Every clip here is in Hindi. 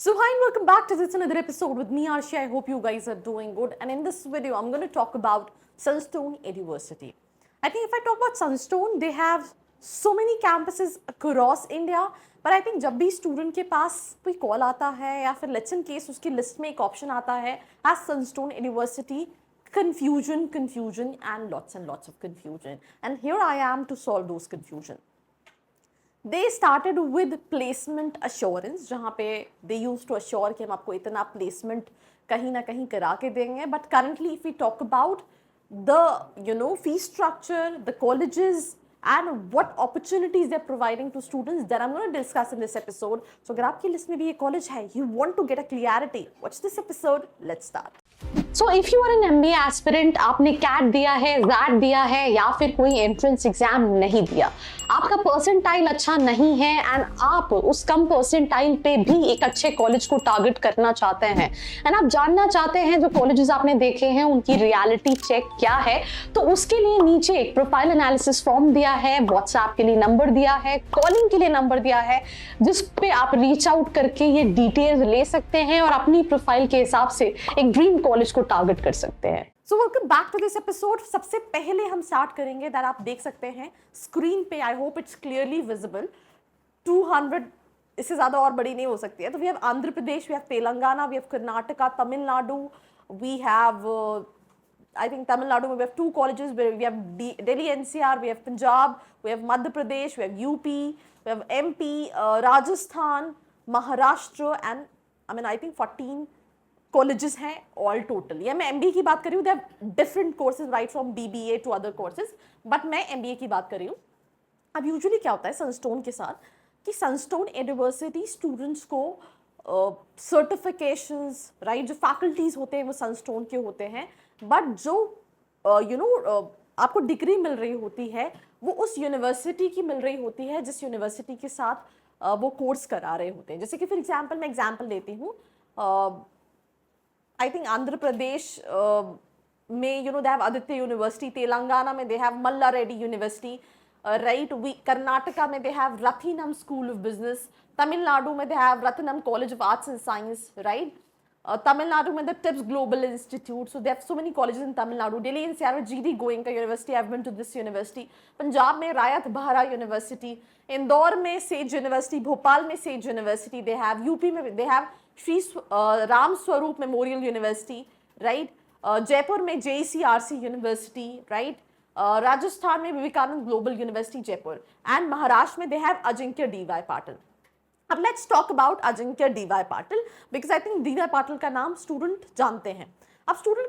So hi and welcome back to this another episode with me Arshi. I hope you guys are doing good, and in this video I'm going to talk about Sunstone University. I think if I talk about Sunstone, they have so many campuses across India, but I think जब भी स्टूडेंट के पास कोई कॉल आता है या फिर लेट्स इन केस उसकी लिस्ट में एक ऑप्शन आता है as Sunstone University, confusion and lots of confusion, and here I am to solve those confusion. They started with placement assurance, जहाँ पे they used to assure कि हम आपको इतना placement कहीं ना कहीं करा के देंगे. But currently, if we talk about the fee structure, the colleges and what opportunities they're providing to students, that I'm going to discuss in this episode. So अगर आपकी लिस्ट में भी ये कॉलेज है, you want to get a clarity, watch this episode. Let's start. So if you are an MBA aspirant, आपने CAT दिया है, ZAT दिया है या फिर कोई एंट्रेंस एग्जाम नहीं दिया, आपका परसेंटाइल अच्छा नहीं है एंड आप उस कम परसेंटाइल पे भी एक अच्छे कॉलेज को टारगेट करना चाहते हैं एंड आप जानना चाहते हैं जो कॉलेजेस आपने देखे हैं उनकी रियलिटी चेक क्या है, तो उसके लिए नीचे एक प्रोफाइल एनालिसिस फॉर्म दिया है, व्हाट्सएप के लिए नंबर दिया है, कॉलिंग के लिए नंबर दिया है, जिस पे आप रीच आउट करके ये डिटेल्स ले सकते हैं और अपनी प्रोफाइल के हिसाब से एक ड्रीम कॉलेज को टारगेट कर सकते हैं. So welcome back to this episode. सबसे पहले हम स्टार्ट करेंगे दैट आप देख सकते हैं स्क्रीन पे. I hope it's clearly visible. 200 इससे ज्यादा और बड़ी नहीं हो सकती है. तो we have Andhra Pradesh, we have Telangana, we have Karnataka, Tamil Nadu, we have I think Tamil Nadu, we have two colleges where we have Delhi NCR, we have Punjab, we have Madhya Pradesh, we have UP, we have MP, Rajasthan, Maharashtra, and I think 14 colleges हैं all total. या मैं MBA की बात कर रही हूँ. They have different courses right from BBA to other courses, but मैं MBA की बात कर रही हूँ. अब यूजुअली क्या होता है सनस्टोन के साथ कि सनस्टोन यूनिवर्सिटी स्टूडेंट्स को सर्टिफिकेशंस राइट, जो फैकल्टीज होते हैं वो सनस्टोन के होते हैं, बट जो आपको डिग्री मिल रही होती है वो उस यूनिवर्सिटी की मिल रही होती है जिस यूनिवर्सिटी के साथ वो कोर्स करा रहे होते हैं. जैसे कि फॉर एग्जांपल मैं एग्जांपल देती हूँ. आई थिंक आंध्र प्रदेश में they have Aditya university, Telangana में they have Malla Reddy university, right. Karnataka में they have Rathinam school of business, Tamil Nadu में they have Ratnam college of arts and science, right. Tamil Nadu में the TIPS Global Institute, so they have so many colleges in Tamil Nadu. Delhi NCR में GD Goenka University, I've been to this university. Punjab में Rayat Bahara University, इंदौर में Sage University, भोपाल में Sage University they have, UP में they have Shri Ram Swaroop memorial university, right. Jaipur में JCRC यूनिवर्सिटी, राइट. राजस्थान में Vivekananda global university Jaipur, and Maharashtra में they have Ajinkya DY Patil. अब let's talk about Ajinkya DY Patil because I think DY Patil का नाम स्टूडेंट जानते हैं. अब स्टूडेंट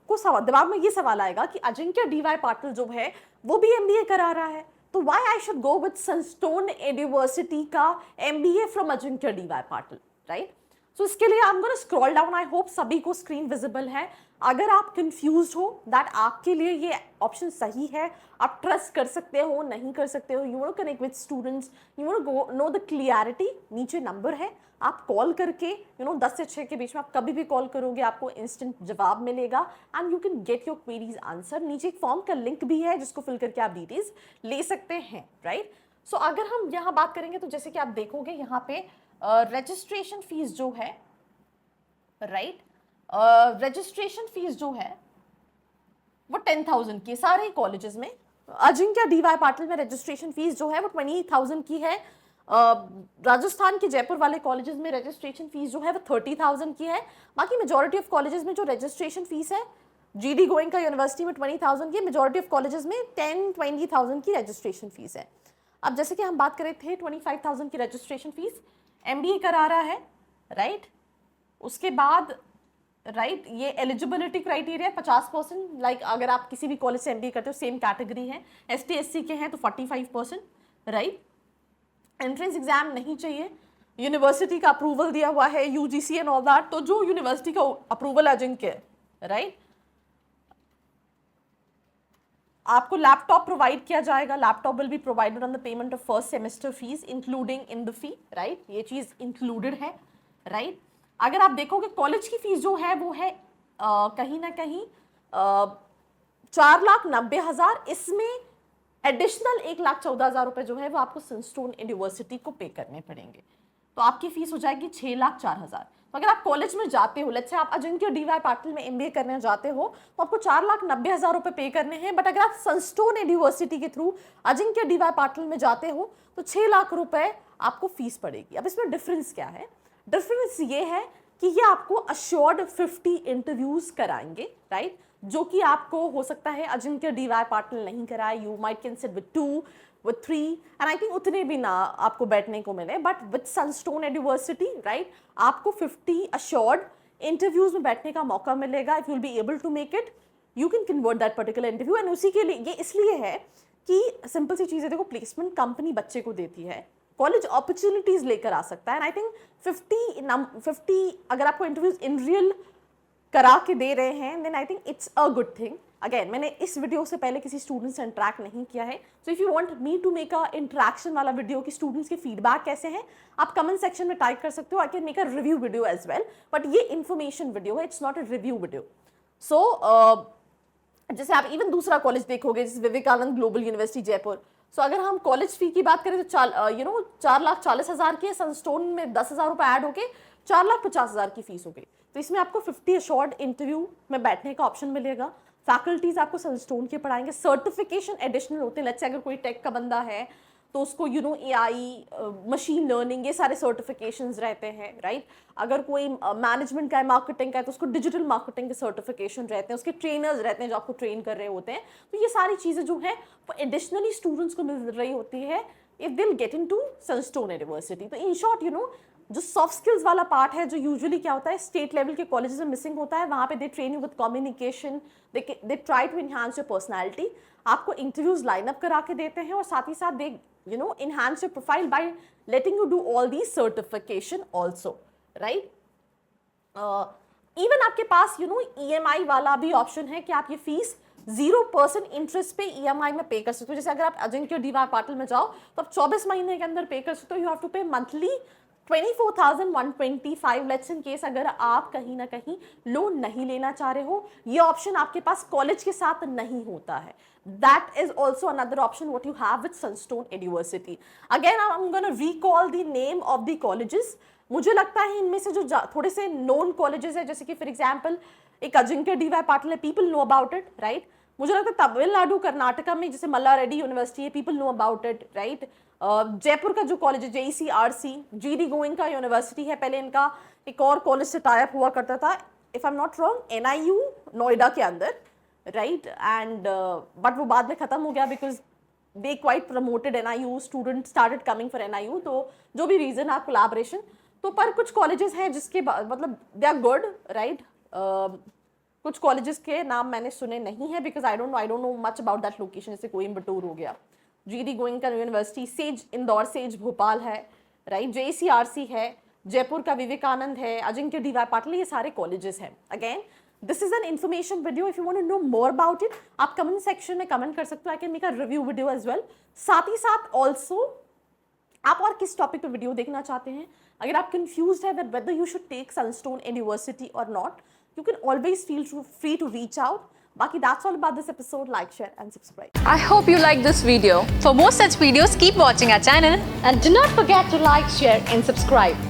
को दिमाग में ये सवाल आएगा कि अजिंक्य DY पाटिल जो है वो भी MBA करा रहा है, तो why I should go with Sunstone university का MBA from Ajinkya DY Patil, right. So इसके लिए I am gonna scroll down. I hope सभी को स्क्रीन विजिबल है. अगर आप कंफ्यूज्ड हो दैट आपके लिए ये ऑप्शन सही है, आप ट्रस्ट कर सकते हो, नहीं कर सकते हो, you want to connect with students, you want to know the clarity, नीचे नंबर है, आप कॉल करके 10 से 6 के बीच में आप कभी भी कॉल करोगे आपको इंस्टेंट जवाब मिलेगा and you can get your queries answer. नीचे एक फॉर्म का लिंक भी है जिसको फिल करके आप डिटेल्स ले सकते हैं, राइट. सो अगर हम यहाँ बात करेंगे तो जैसे कि आप देखोगे यहाँ पे रजिस्ट्रेशन फीस जो है, राइट, रजिस्ट्रेशन फीस जो है वो 10,000 की सारे कॉलेजेस में. अजिंक्य DY पाटिल में रजिस्ट्रेशन फीस जो है वो 20,000 की है. राजस्थान के जयपुर वाले कॉलेजेस में रजिस्ट्रेशन फीस जो है वो 30,000 की है. बाकी मेजॉरिटी ऑफ कॉलेजेस में जो रजिस्ट्रेशन फीस है, GD गोइंका यूनिवर्सिटी में 20,000 की, मेजॉरिटी ऑफ कॉलेजेस में 10-20,000 की रजिस्ट्रेशन फीस है. अब जैसे कि हम बात कर रहे थे 25,000 की रजिस्ट्रेशन फीस, MBA करा रहा है, राइट. उसके बाद राइट ये एलिजिबिलिटी क्राइटेरिया 50%, लाइक अगर आप किसी भी कॉलेज से MBA करते हो, सेम कैटेगरी है, ST SC के हैं तो 45%, राइट. एंट्रेंस एग्जाम नहीं चाहिए, यूनिवर्सिटी का अप्रूवल दिया हुआ है, UGC एंड ऑल दैट. तो जो यूनिवर्सिटी का अप्रूवल अजिंक्य, राइट. आपको लैपटॉप प्रोवाइड किया जाएगा. Laptop will be provided on the payment of first semester fees including in the fee, right. ये चीज इंक्लूडेड है, राइट. अगर आप देखोगे कॉलेज की फीस जो है वो है कहीं ना कहीं 4,90,000. इसमें एडिशनल 1,14,000 रुपए जो है वो आपको सनस्टोन यूनिवर्सिटी को पे करने पड़ेंगे. तो आपकी फीस हो जाएगी 6,04,000। तो अगर आप कॉलेज में जाते हो, लेट्स से आप अजिंक्य डीवाई पाटिल में एमबीए करने जाते हो, तो आपको 4,90,000 रुपए पे करने हैं। बट अगर आप सनस्टोन यूनिवर्सिटी के थ्रू अजिंक्य डीवाई पाटिल में जाते हो तो 6 लाख रुपए आपको फीस पड़ेगी। अब इसमें डिफरेंस क्या है? डिफरेंस ये है कि ये आपको अश्योर्ड 50 इंटरव्यूज कराएंगे, राइट, जो कि आपको हो सकता है अजिंक्य डीवाई पाटिल नहीं कराए। You might can sit with 2 with 3 and I think उतने भी ना आपको बैठने को मिले, but with Sunstone university, right, आपको 50 अश्योर्ड इंटरव्यूज में बैठने का मौका मिलेगा। If you will be able to make it, you can convert that particular interview. And उसी के लिए ये इसलिए है कि सिंपल सी चीज़ है, देखो प्लेसमेंट कंपनी बच्चे को देती है, कॉलेज अपॉर्चुनिटीज लेकर आ सकता है। एंड आई थिंक 50 अगर आपको इंटरव्यूज इन रियल करा के दे रहे हैं, then I think it's a good thing. Again, मैंने इस वीडियो से पहले किसी स्टूडेंट से इंटरेक्ट नहीं किया है, so if you want me to make a interaction वाला वीडियो कि स्टूडेंट्स के फीडबैक कैसे हैं, आप कमेंट सेक्शन में टाइप कर सकते हो। I can make a review video as well, but ये इन्फॉर्मेशन वीडियो है, it's not a review video. So जैसे आप इवन दूसरा कॉलेज देखोगे, जैसे Vivekananda global university Jaipur, so अगर हम कॉलेज फी की बात करें तो 4,40,000 की है, सनस्टोन में 10,000 रुपये ऐड होके 4,50,000 की फीस हो गई। तो इसमें आपको 50 अशोर्ड इंटरव्यू में बैठने का ऑप्शन मिलेगा। फैकल्टीज आपको सनस्टोन के पढ़ाएंगे, सर्टिफिकेशन एडिशनल होते हैं। लेट्स से अगर कोई टेक का बंदा है तो उसको एआई, मशीन लर्निंग, ये सारे सर्टिफिकेशंस रहते हैं, राइट। अगर कोई मैनेजमेंट का है, मार्केटिंग का है, तो उसको डिजिटल मार्केटिंग के सर्टिफिकेशन रहते हैं, उसके ट्रेनर्स रहते हैं जो आपको ट्रेन कर रहे होते हैं। तो ये सारी चीज़ें जो है वो एडिशनली स्टूडेंट्स को मिल रही होती है if they will get into Sunstone university. तो इन शॉर्ट जो सॉफ्ट स्किल्स वाला पार्ट है, जो यूजुअली क्या होता है स्टेट लेवल के कॉलेजेस में मिसिंग होता है, वहाँ पे they train you with communication, they try to enhance your personality. आपको इंटरव्यूज लाइनअप करा के देते हैं और साथ ही साथ दे enhance your profile by letting you do all these certification also, right? Even आपके पास EMI वाला भी ऑप्शन है कि आप ये फीस 0% इंटरेस्ट पे EMI में पे कर सकते हो। जैसे अगर आप अजिंक्य डीवाई पाटिल में जाओ तो आप 24 महीने के अंदर पे कर सकते हो। यू हैव टू पे मंथली 24,125 लेट्स इन केस अगर आप कहीं ना कहीं लोन नहीं लेना चाह रहे हो। ये ऑप्शन आपके पास कॉलेज के साथ नहीं होता है। That is also another option what you have with Sunstone University. Again, I'm going to recall the name of the colleges. मुझे लगता है इनमें से जो थोड़े से नोन कॉलेजेस है, जैसे कि फॉर एग्जांपल एक अजिंक्य डीवाई पाटिल है, people know about it, right. मुझे लगता है तमिलनाडु कर्नाटका में जैसे मल्ला रेड्डी यूनिवर्सिटी है, people know about it, right. Jaipur का जो कॉलेज है JECRC, GD गोइंका यूनिवर्सिटी है, पहले इनका एक और कॉलेज से टाइप हुआ करता था, if I am not wrong NIU Noida के अंदर, राइट। एंड बट वो बाद में खत्म हो गया because they quite promoted NIU, student started coming for NIU। तो जो भी रीजन है कोलैबोरेशन, तो पर कुछ कॉलेजेस हैं जिसके मतलब दे आर गुड, राइट। कुछ कॉलेजेस के नाम मैंने सुने नहीं है because I don't know much about that location. जैसे कोयम्बटूर हो गया, GD Goenka university, says Indore, says Bhopal है, राइट। JECRC है, जयपुर का विवेकानंद है, अजिंक्य डीवाई पाटिल, ये सारे कॉलेजेस हैं। Again this is an information video, if you want to know more about it आप कमेंट सेक्शन में कमेंट कर सकते हो। I can make a review video as well. साथ ही साथ ऑल्सो आप और किस टॉपिक पे वीडियो देखना चाहते हैं, अगर आप कंफ्यूज्ड है whether you should take Sunstone University or not, you can always feel free to reach out. Baki, that's all about this episode. Like, share and subscribe. I hope you liked this video. For more such videos, keep watching our channel. And do not forget to like, share and subscribe.